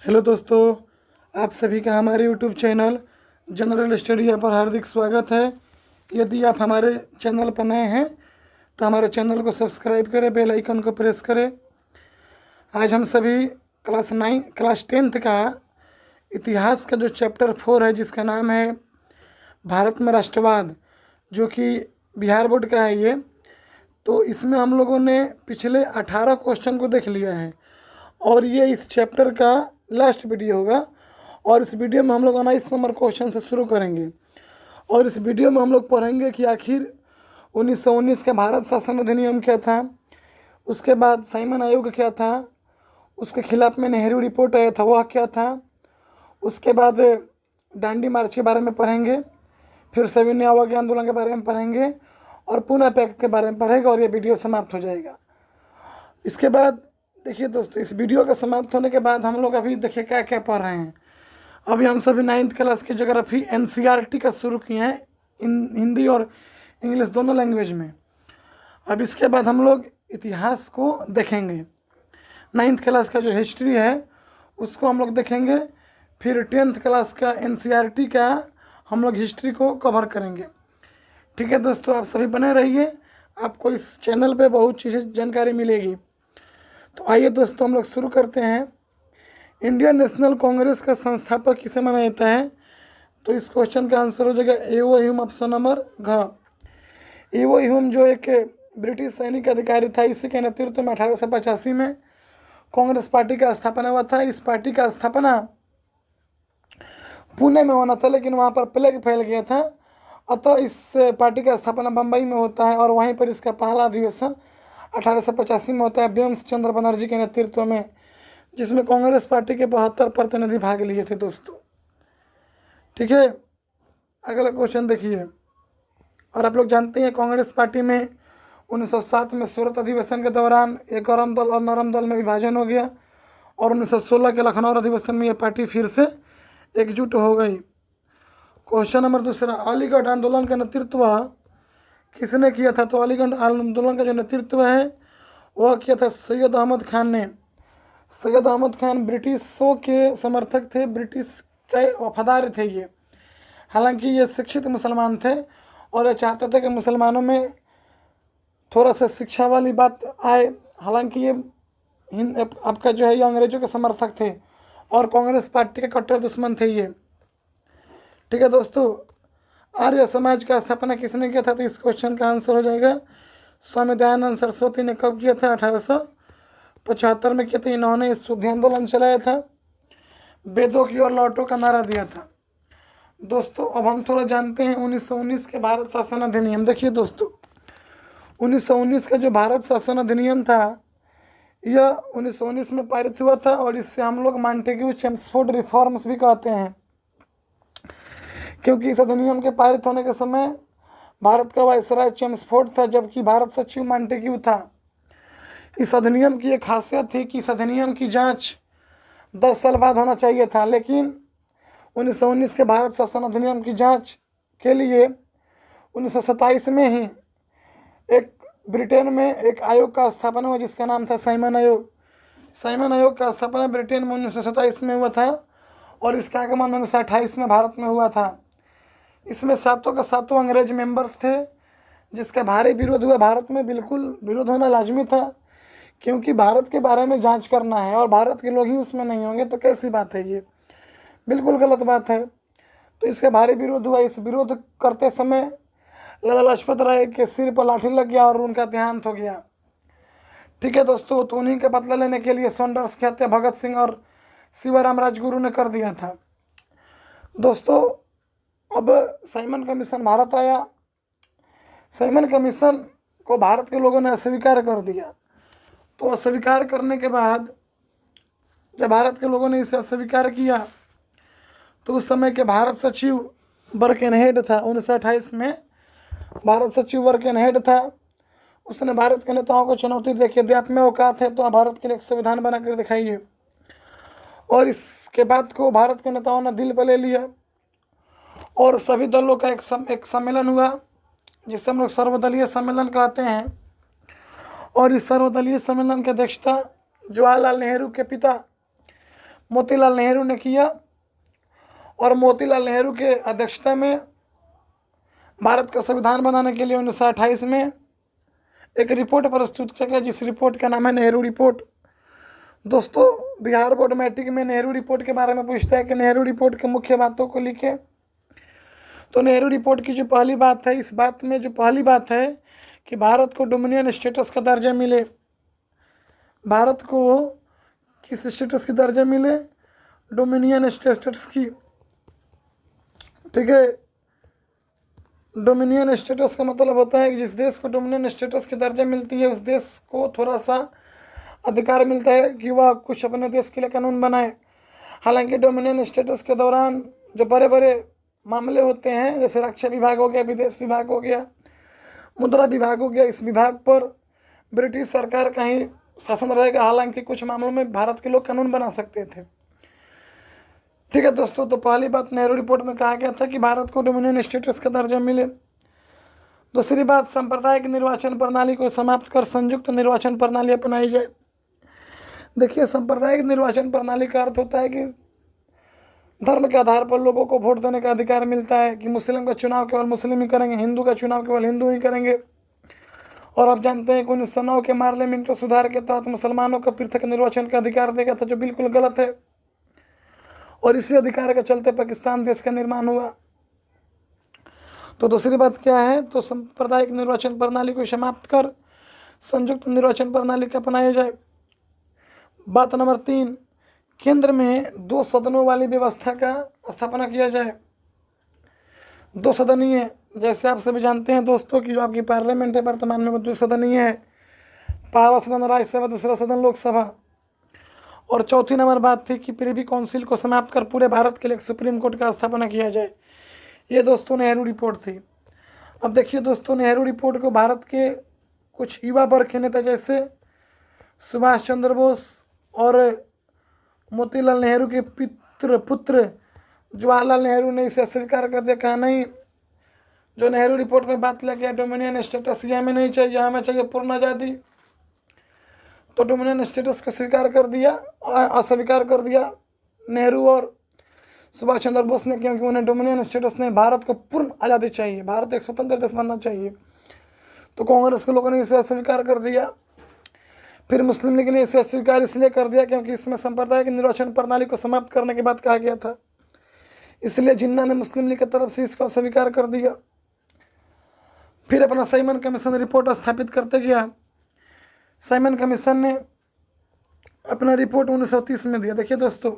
Hello दोस्तों, आप सभी का हमारे यूट्यूब चैनल जनरल स्टडी पर हार्दिक स्वागत है। यदि आप हमारे चैनल पर नए हैं तो हमारे चैनल को सब्सक्राइब करें, बेल आइकन को प्रेस करें। आज हम सभी क्लास 10th का इतिहास का जो चैप्टर 4 है, जिसका नाम है भारत में राष्ट्रवाद, जो कि बिहार बोर्ड का है ये। तो इसमें हम लोगों ने पिछले 18 क्वेश्चन को देख लिया है और ये इस चैप्टर का लास्ट वीडियो होगा। और इस वीडियो में हम लोग 19 नंबर क्वेश्चन से शुरू करेंगे और इस वीडियो में हम लोग पढ़ेंगे कि आखिर 1919 का भारत शासन अधिनियम क्या था, उसके बाद साइमन आयोग क्या था, उसके खिलाफ में नेहरू रिपोर्ट आया था वह क्या था, उसके बाद दांडी मार्च के बारे में पढ़ेंगे, फिर सविनय अवज्ञा आंदोलन के बारे में पढ़ेंगे और पुनः पैक्ट के बारे में पढ़ेगा और ये वीडियो समाप्त हो जाएगा। इसके बाद देखिए दोस्तों, इस वीडियो का समाप्त होने के बाद हम लोग अभी देखिए क्या क्या पढ़ रहे हैं। अभी हम सभी 9th क्लास की ज्योग्राफी NCERT का शुरू किए हैं, हिंदी और इंग्लिश दोनों लैंग्वेज में। अब इसके बाद हम लोग इतिहास को देखेंगे। 9th क्लास का जो हिस्ट्री है उसको हम लोग देखेंगे, फिर 10th क्लास का NCERT का हम लोग हिस्ट्री को कवर करेंगे। ठीक है दोस्तों, आप सभी बने रहिए, आपको इस चैनल पे बहुत चीज़ें जानकारी मिलेगी। तो आइए दोस्तों, हम लोग शुरू करते हैं। इंडियन नेशनल कांग्रेस का संस्थापक किसे माना जाता है? तो इस क्वेश्चन का आंसर हो जाएगा एओ ह्यूम, ऑप्शन नंबर घ। एओ ह्यूम जो एक ब्रिटिश सैनिक अधिकारी था, इसी के नेतृत्व में 1885 में कांग्रेस पार्टी का स्थापना हुआ था। इस पार्टी का स्थापना पुणे में होना था, लेकिन वहाँ पर प्लेग फैल गया था, अतः इस पार्टी का स्थापना बम्बई में होता है और वहीं पर इसका पहला अधिवेशन 1885 में होता है ब्योम्स चंद्र बनर्जी के नेतृत्व में, जिसमें कांग्रेस पार्टी के 72 प्रतिनिधि भाग लिए थे दोस्तों। ठीक है, अगला क्वेश्चन देखिए। और आप लोग जानते हैं कांग्रेस पार्टी में 1907 में सूरत अधिवेशन के दौरान एक गरम दल और नरम दल में विभाजन हो गया और 1916 के लखनऊ अधिवेशन में यह पार्टी फिर से एकजुट हो गई। क्वेश्चन नंबर दूसरा, अलीगढ़ आंदोलन का नेतृत्व किसने किया था? तो अलीगढ़ आंदोलन का जो नेतृत्व है वह किया था सैयद अहमद खान ने। सैयद अहमद खान ब्रिटिशों के समर्थक थे, ब्रिटिश के वफादार थे ये। हालांकि ये शिक्षित मुसलमान थे और ये चाहते थे कि मुसलमानों में थोड़ा सा शिक्षा वाली बात आए। हालांकि ये आपका जो है ये अंग्रेजों के समर्थक थे और कांग्रेस पार्टी के कट्टर दुश्मन थे ये। ठीक है दोस्तों, आर्य समाज का स्थापना किसने किया था? तो इस क्वेश्चन का आंसर हो जाएगा स्वामी दयानंद सरस्वती ने। कब किया था? 1875 में किया था। इन्होंने इस शुद्धि आंदोलन चलाया था, वेदों की ओर लौटो का नारा दिया था। दोस्तों अब हम थोड़ा जानते हैं 1919 के भारत शासन अधिनियम। देखिए दोस्तों, 1919 का जो भारत शासन अधिनियम था यह 1919 में पारित हुआ था और इससे हम लोग मॉन्टेग्यू चेम्सफोर्ड रिफॉर्म्स भी कहते हैं, क्योंकि इस अधिनियम के पारित होने के समय भारत का वायसराय चेम्सफोर्ड था, जबकि भारत सचिव मॉन्टेग्यू था। इस अधिनियम की एक खासियत थी कि इस अधिनियम की जांच 10 साल बाद होना चाहिए था, लेकिन 1919 के भारत शासन अधिनियम की जांच के लिए 1927 में ही एक ब्रिटेन में एक आयोग का स्थापना हुआ, जिसका नाम था साइमन आयोग। साइमन आयोग का स्थापना ब्रिटेन में 1927 में हुआ था और इसका आगमन 1928 में भारत में हुआ था। इसमें सातों का सातों अंग्रेज मेंबर्स थे, जिसका भारी विरोध हुआ। भारत में बिल्कुल विरोध होना लाजमी था, क्योंकि भारत के बारे में जांच करना है और भारत के लोग ही उसमें नहीं होंगे तो कैसी बात है, ये बिल्कुल गलत बात है। तो इसका भारी विरोध हुआ। इस विरोध करते समय लाला लाजपत राय के सिर पर लाठी लग गया और उनका देहांत हो गया। ठीक है दोस्तों, तो उन्हीं का बदला लेने के लिए सॉन्डर्स की हत्या भगत सिंह और शिवराम राजगुरु ने कर दिया था। दोस्तों अब साइमन कमीशन भारत आया। साइमन कमीशन को भारत के लोगों ने अस्वीकार कर दिया। तो अस्वीकार करने के बाद जब भारत के लोगों ने इसे अस्वीकार किया तो उस समय के भारत सचिव बर्केनहेड था। 1928 में भारत सचिव बर्केनहेड था। उसने भारत के नेताओं को चुनौती दी कि यदि आप में औकात है तो आप भारत के लिए एक संविधान बना कर दिखाइए। और इसके बाद को भारत के नेताओं ने दिल पर ले लिया और सभी दलों का एक सम्मेलन हुआ, जिसे हम लोग सर्वदलीय सम्मेलन कहते हैं। और इस सर्वदलीय सम्मेलन की अध्यक्षता जवाहरलाल नेहरू के पिता मोतीलाल नेहरू ने किया। और मोतीलाल नेहरू के अध्यक्षता में भारत का संविधान बनाने के लिए 1928 में एक रिपोर्ट प्रस्तुत किया गया, जिस रिपोर्ट का नाम है नेहरू रिपोर्ट। दोस्तों, बिहार बोर्ड मैट्रिक में नेहरू रिपोर्ट के बारे में पूछता है कि नेहरू रिपोर्ट के मुख्य बातों को लिखे। तो नेहरू रिपोर्ट की जो पहली बात है, इस बात में जो पहली बात है कि भारत को डोमिनियन स्टेटस का दर्जा मिले। भारत को किस स्टेटस की दर्जा मिले? डोमिनियन स्टेटस की। ठीक है, डोमिनियन स्टेटस का मतलब होता है कि जिस देश को डोमिनियन स्टेटस की दर्जा मिलती है उस देश को थोड़ा सा अधिकार मिलता है कि वह कुछ अपने देश के लिए कानून बनाए। हालांकि डोमिनियन स्टेटस के दौरान जो बड़े बड़े मामले होते हैं, जैसे रक्षा विभाग हो गया, विदेश विभाग हो गया, मुद्रा विभाग हो गया, इस विभाग पर ब्रिटिश सरकार का ही शासन रहेगा। हालांकि कुछ मामलों में भारत के लोग कानून बना सकते थे। ठीक है दोस्तों, तो पहली बात नेहरू रिपोर्ट में कहा गया था कि भारत को डोमिनियन स्टेटस का दर्जा मिले। दूसरी बात, सांप्रदायिक निर्वाचन प्रणाली को समाप्त कर संयुक्त निर्वाचन प्रणाली अपनाई जाए। देखिए, सांप्रदायिक निर्वाचन प्रणाली का अर्थ होता है कि धर्म के आधार पर लोगों को वोट देने का अधिकार मिलता है, कि मुस्लिम का चुनाव केवल मुस्लिम ही करेंगे, हिंदू का चुनाव केवल हिंदू ही करेंगे। और आप जानते हैं कि 1909 के पार्लियामेंट सुधार के तहत मुसलमानों को पृथक निर्वाचन का अधिकार दिया था, जो बिल्कुल गलत है। और इसी अधिकार के चलते पाकिस्तान देश का निर्माण हुआ। तो दूसरी बात क्या है? तो सांप्रदायिक निर्वाचन प्रणाली को समाप्त कर संयुक्त निर्वाचन प्रणाली का अपनाया जाए। बात नंबर 3, केंद्र में 2 सदनों वाली व्यवस्था का स्थापना किया जाए। 2 सदनीय, जैसे आप सभी जानते हैं दोस्तों कि जो आपकी पार्लियामेंट है वर्तमान में वो 2 सदनीय है। पहला सदन राज्यसभा, दूसरा सदन लोकसभा। और चौथी नंबर बात थी कि प्रिवी काउंसिल को समाप्त कर पूरे भारत के लिए एक सुप्रीम कोर्ट का स्थापना किया जाए। ये दोस्तों नेहरू रिपोर्ट थी। अब देखिए दोस्तों, नेहरू रिपोर्ट को भारत के कुछ युवा वर्ग के नेता जैसे सुभाष चंद्र बोस और मोतीलाल नेहरू के पुत्र जवाहरलाल नेहरू ने इसे अस्वीकार कर दिया। कहा नहीं, जो नेहरू रिपोर्ट में बात किया गया डोमिनियन स्टेटस, ये हमें नहीं चाहिए, हमें चाहिए पूर्ण आज़ादी। तो डोमिनियन स्टेटस को स्वीकार कर दिया, अस्वीकार कर दिया नेहरू और सुभाष चंद्र बोस ने, क्योंकि उन्हें डोमिनियन स्टेटस ने भारत को पूर्ण आज़ादी चाहिए, भारत एक स्वतंत्र देश बनना चाहिए। तो कांग्रेस के लोगों ने इसे अस्वीकार कर दिया। फिर मुस्लिम लीग ने इसे अस्वीकार इसलिए कर दिया क्योंकि इसमें सांप्रदायिक निर्वाचन प्रणाली को समाप्त करने की बात कहा गया था, इसलिए जिन्ना ने मुस्लिम लीग की तरफ से इसको अस्वीकार कर दिया। फिर अपना साइमन कमीशन रिपोर्ट स्थापित करते गया। साइमन कमीशन ने अपना रिपोर्ट 1930 में दिया। देखिए दोस्तों,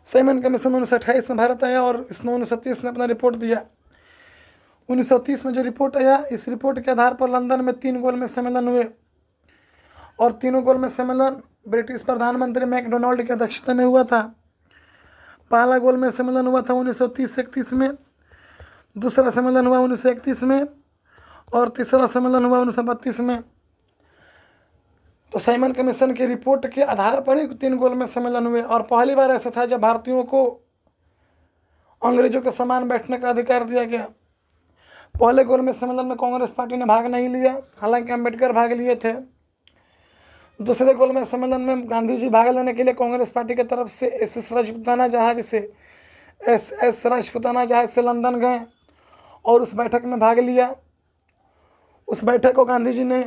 साइमन कमीशन 1928 में भारत आया और इसने 1930 में अपना रिपोर्ट दिया। 1930 में जो रिपोर्ट आया, इस रिपोर्ट के आधार पर लंदन में 3 गोलमेज सम्मेलन हुए और तीनों गोलमेज सम्मेलन ब्रिटिश प्रधानमंत्री मैकडोनाल्ड की अध्यक्षता में हुआ था। पहला गोलमेज सम्मेलन हुआ था 1930-31 में, दूसरा सम्मेलन हुआ 1931 में और तीसरा सम्मेलन हुआ 1932 में। तो साइमन कमीशन की रिपोर्ट के आधार पर ही 3 गोलमेज सम्मेलन हुए। और पहली बार ऐसा था जब भारतीयों को अंग्रेजों के समान बैठने का अधिकार दिया गया। पहले गोलमेज सम्मेलन में कांग्रेस पार्टी ने भाग नहीं लिया, हालांकि अम्बेडकर भाग लिए थे। दूसरे गोलमेज सम्मेलन में गांधी जी भाग लेने के लिए कांग्रेस पार्टी की तरफ से एस राजपुताना जहाज से लंदन गए और उस बैठक में भाग लिया। उस बैठक को गांधी जी ने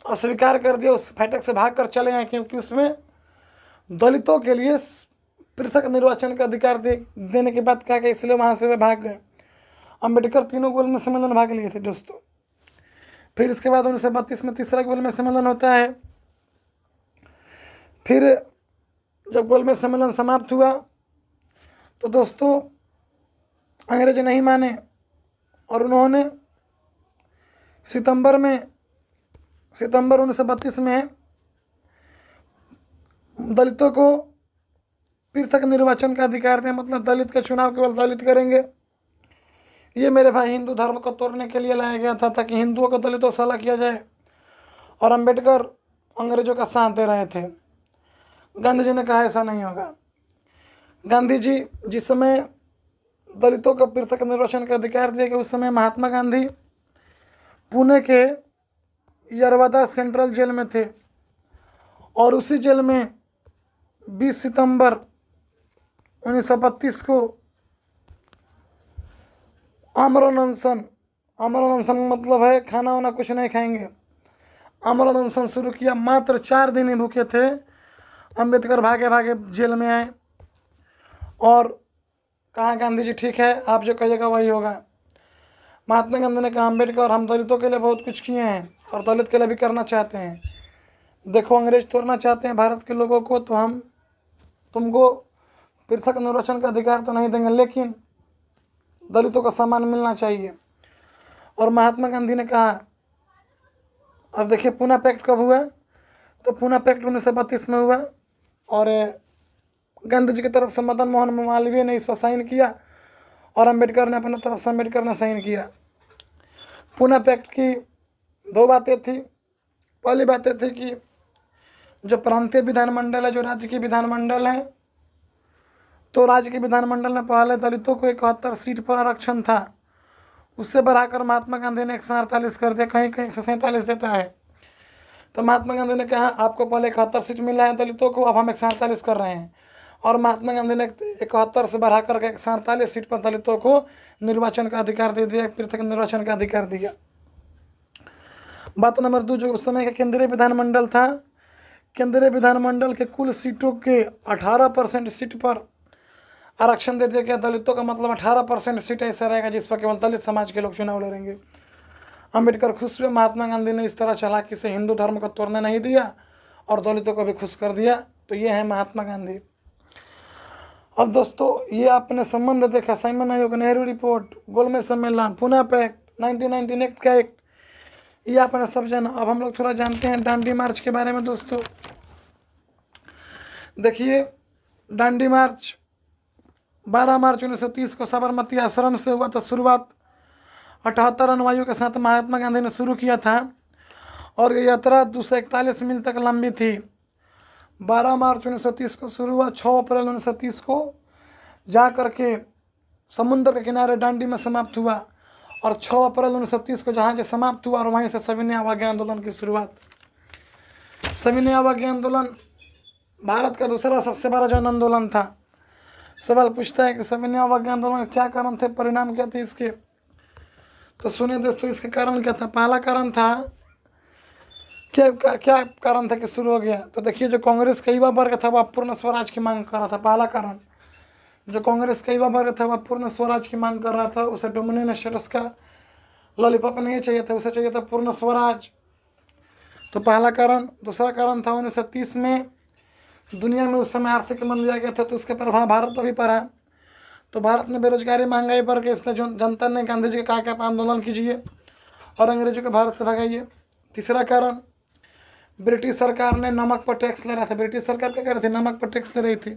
अस्वीकार कर दिया, उस बैठक से भागकर चले आए, क्योंकि उसमें दलितों के लिए पृथक निर्वाचन का अधिकार देने की बात कहा गया, इसलिए वहाँ से वे भाग गए। अम्बेडकर तीनों गोलमेज सम्मेलन भाग लिए थे दोस्तों। फिर इसके बाद 1932 में तीसरा गोलमेज सम्मेलन होता है। फिर जब गोलमेज सम्मेलन समाप्त हुआ तो दोस्तों अंग्रेज नहीं माने और उन्होंने सितंबर 1932 में दलितों को पृथक निर्वाचन का अधिकार दिया, मतलब दलित का चुनाव केवल दलित करेंगे। ये मेरे भाई हिंदू धर्म को तोड़ने के लिए लाया गया था, ताकि हिंदुओं को दलितों से अलग किया जाए। और अंबेडकर अंग्रेजों का साथ दे रहे थे। गांधी जी ने कहा ऐसा नहीं होगा। गांधी जी जिस समय दलितों को पृथक निर्वाचन का अधिकार दिया गया, उस समय महात्मा गांधी पुणे के यरवदा सेंट्रल जेल में थे और उसी जेल में 20 सितंबर 1932 को आमरण अनशन मतलब है खाना वाना कुछ नहीं खाएंगे, आमरण अनशन शुरू किया। मात्र 4 दिन ही भूखे थे। अंबेडकर भागे भागे जेल में आए और कहा गांधी जी ठीक है, आप जो कहिएगा वही होगा। महात्मा गांधी ने कहा अंबेडकर हम दलितों के लिए बहुत कुछ किए हैं और दलित के लिए भी करना चाहते हैं। देखो अंग्रेज तोड़ना चाहते हैं भारत के लोगों को, तो हम तुमको पृथक निर्वाचन का अधिकार तो नहीं देंगे, लेकिन दलितों का सम्मान मिलना चाहिए। और महात्मा गांधी ने कहा, अब देखिए पूना पैक्ट कब हुआ, तो पूना पैक्ट 1932 में हुआ और गांधी जी की तरफ से मदन मोहन मालवीय ने इस पर साइन किया और अंबेडकर ने अपने तरफ से साइन किया। पूना पैक्ट की 2 बातें थी। पहली बातें थी कि जो प्रांतीय विधानमंडल है, जो राज्य की विधानमंडल है, तो राज्य के विधानमंडल में पहले दलितों को 71 सीट पर आरक्षण था, उससे बढ़ाकर महात्मा गांधी ने 148 कर दिया, कहीं कहीं 147 देता है। तो महात्मा गांधी ने कहा आपको पहले 71 सीट मिला है दलितों को, अब हम 148 कर रहे हैं। और महात्मा गांधी ने 71 से बढ़ाकर के 147 सीट पर दलितों को निर्वाचन का अधिकार दे दिया, पृथक निर्वाचन का अधिकार दिया। बात नंबर 2, जो उस समय का केंद्रीय विधानमंडल था, केंद्रीय विधानमंडल के कुल सीटों के 18% सीट पर आरक्षण दे दिया गया दलितों का, मतलब 18% सीट ऐसा रहेगा जिस पर केवल दलित समाज के लोग चुनाव लड़ेंगे। अंबेडकर खुश हुए। महात्मा गांधी ने इस तरह चालाकी से हिंदू धर्म को तोड़ने नहीं दिया और दलितों को भी खुश कर दिया। तो ये है महात्मा गांधी। अब दोस्तों ये आपने संबंध देखा, साइमन आयोग, नेहरू रिपोर्ट, गोलमेज सम्मेलन, पूना पैक्ट, 1919 एक्ट का एक्ट, ये आपने सब जाना। अब हम लोग थोड़ा जानते हैं डांडी मार्च के बारे में। दोस्तों देखिए डांडी मार्च 12 मार्च 1930 को साबरमती आश्रम से हुआ था शुरुआत। 78 अनुयायियों के साथ महात्मा गांधी ने शुरू किया था और ये यात्रा 241 मील तक लंबी थी। 12 मार्च 1930 को शुरू हुआ, 6 अप्रैल 1930 को जा करके समुद्र के किनारे डांडी में समाप्त हुआ और 6 अप्रैल 1930 को जहाँ से समाप्त हुआ और वहीं से सविनय अवज्ञा आंदोलन की शुरुआत। सविनय अवज्ञा आंदोलन भारत का दूसरा सबसे बड़ा जन आंदोलन था। सवाल पूछता है कि सविनय अवज्ञा आंदोलन क्या कारण थे, परिणाम क्या थे इसके, तो सुनिए दोस्तों इसके कारण क्या था। पहला कारण था क्या कारण था कि शुरू हो गया, तो देखिए जो कांग्रेस का युवा वर्ग था वह पूर्ण स्वराज की मांग कर रहा था। पहला कारण, जो कांग्रेस का युवा वर्ग था वह पूर्ण स्वराज की मांग कर रहा था। उसे डोमिनियन स्टेटस का लॉलीपॉप नहीं चाहिए था, उसे चाहिए था पूर्ण स्वराज। तो पहला कारण। दूसरा कारण था 1930 में दुनिया में उस समय आर्थिक मंदी आ गया था, तो उसका प्रभाव भारत पर भी पड़ा। तो भारत में बेरोजगारी महंगाई बढ़ गई, इसलिए जनता ने गांधी जी के कहा कि आप आंदोलन कीजिए और अंग्रेजों को भारत से भगाइए। तीसरा कारण, ब्रिटिश सरकार ने नमक पर टैक्स ले रहा था। ब्रिटिश सरकार क्या कर रही थी, नमक पर टैक्स ले रही थी।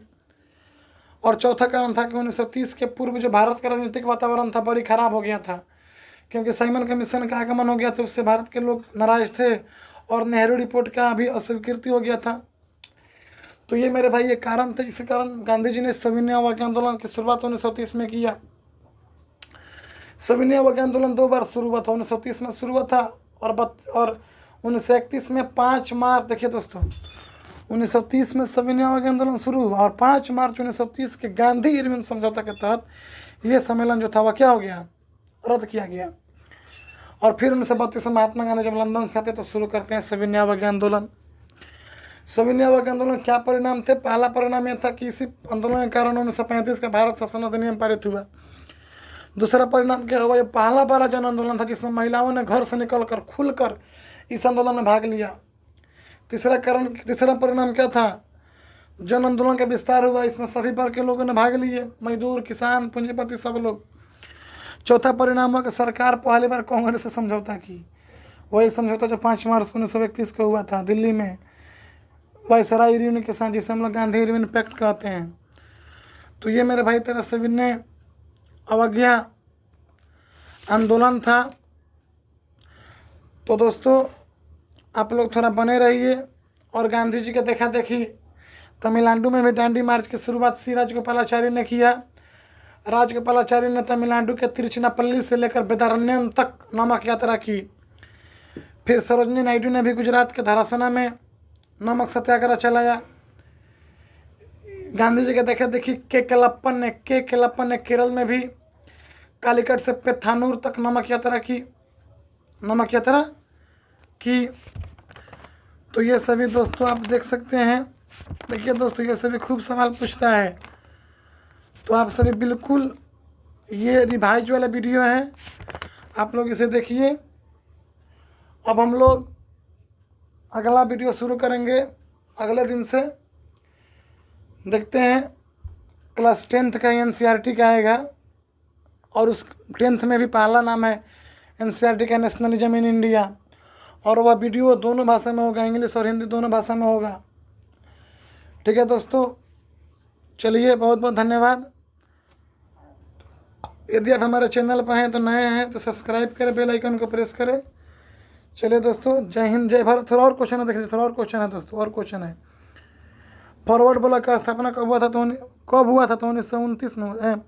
और चौथा कारण था कि 1930 के पूर्व जो भारत का राजनीतिक वातावरण था बड़ी खराब हो गया था, क्योंकि साइमन कमीशन का आगमन हो गया था, उससे भारत के लोग नाराज थे और नेहरू रिपोर्ट का भी अस्वीकृति हो गया था। तो ये मेरे भाई ये कारण थे जिसके कारण गांधी जी ने सविनय अवज्ञा आंदोलन की शुरुआत 1930 में किया। सविनय अवज्ञा आंदोलन 2 बार शुरू हुआ था, 1930 में शुरू हुआ था और 1931 में 5 मार्च, देखिए दोस्तों 1930 में सविनय अवज्ञा आंदोलन शुरू हुआ और 5 मार्च 1930 के गांधी इरविन समझौता के तहत ये सम्मेलन जो था वह क्या हो गया, रद्द किया गया। और फिर 1932 में महात्मा गांधी जब लंदन से आते तो शुरू करते हैं सविनय अवज्ञा आंदोलन। सविनय अवज्ञा आंदोलन क्या परिणाम थे, पहला परिणाम यह था कि इसी आंदोलन के कारण 1935 का भारत शासन अधिनियम पारित हुआ। दूसरा परिणाम क्या हुआ, ये पहला बड़ा जन आंदोलन था जिसमें महिलाओं ने घर से निकलकर खुलकर इस आंदोलन में भाग लिया। तीसरा परिणाम क्या था, जन आंदोलन का विस्तार हुआ, इसमें सभी वर्ग के लोगों ने भाग लिए, मजदूर, किसान, पूंजीपति, सब लोग। चौथा परिणाम हुआ कि सरकार पहली बार कांग्रेस से समझौता की, वही समझौता जो 5 मार्च 1931 को हुआ था दिल्ली में वायसराय इरविन के साथ, जिसे हम लोग गांधी इरविन पैक्ट कहते हैं। तो ये मेरे भाई तेरा सविनय अवज्ञा आंदोलन था। तो दोस्तों आप लोग थोड़ा बने रहिए और गांधी जी के देखा देखी तमिलनाडु में भी डांडी मार्च की शुरुआत श्री राजगोपालाचारी ने किया। राजगोपालाचारी ने तमिलनाडु के तिरुचिनापल्ली से लेकर वेदारण्यम तक नमक यात्रा की। फिर सरोजनी नायडू ने भी गुजरात के धरासना में नमक सत्याग्रह चलाया। गांधी जी के देखा देखी के केलप्पन ने केरल में भी कालीकट से पेथानूर तक नमक यात्रा की। तो ये सभी दोस्तों आप देख सकते हैं। देखिए दोस्तों, ये सभी खूब सवाल पूछता है, तो आप सभी बिल्कुल, ये रिवाइज वाला वीडियो है, आप लोग इसे देखिए। अब हम लोग अगला वीडियो शुरू करेंगे अगले दिन से। देखते हैं क्लास 10th का NCERT का आएगा, और उस 10th में भी पहला नाम है NCERT का नेशनलिज्म इन इंडिया, और वह वीडियो दोनों भाषा में होगा, इंग्लिश और हिंदी दोनों भाषा में होगा। ठीक है दोस्तों, चलिए बहुत बहुत धन्यवाद। यदि आप हमारे चैनल पर हैं तो नए हैं तो सब्सक्राइब करें, बेल आइकन को प्रेस करें। चलिए दोस्तों, जय हिंद जय भारत। थोड़ा और क्वेश्चन है, देखिए थोड़ा और क्वेश्चन है दोस्तों, और क्वेश्चन है। फॉरवर्ड ब्लॉक का स्थापना कब हुआ था? तो 1929 में,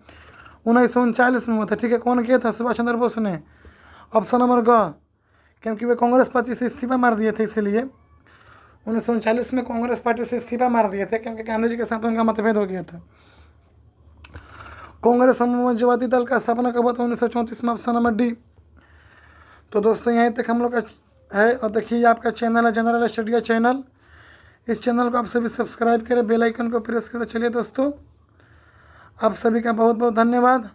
1939 में हुआ था। ठीक है, कौन किया था? सुभाष चंद्र बोस ने। ऑप्शन नंबर ग, क्योंकि वे कांग्रेस पार्टी से इस्तीफा मार दिए थे, इसीलिए 1939 में कांग्रेस पार्टी से इस्तीफा मार दिए थे, क्योंकि गांधी जी के साथ उनका मतभेद हो गया था। कांग्रेस समाजवादी दल का स्थापना कब हुआ था? 1934 में। Option number D. तो दोस्तों यहीं तक हम लोग का है। और देखिए आपका चैनल है जनरल स्टडी चैनल, इस चैनल को आप सभी सब्सक्राइब करें, बेल आइकन को प्रेस करें। चलिए दोस्तों, आप सभी का बहुत बहुत धन्यवाद।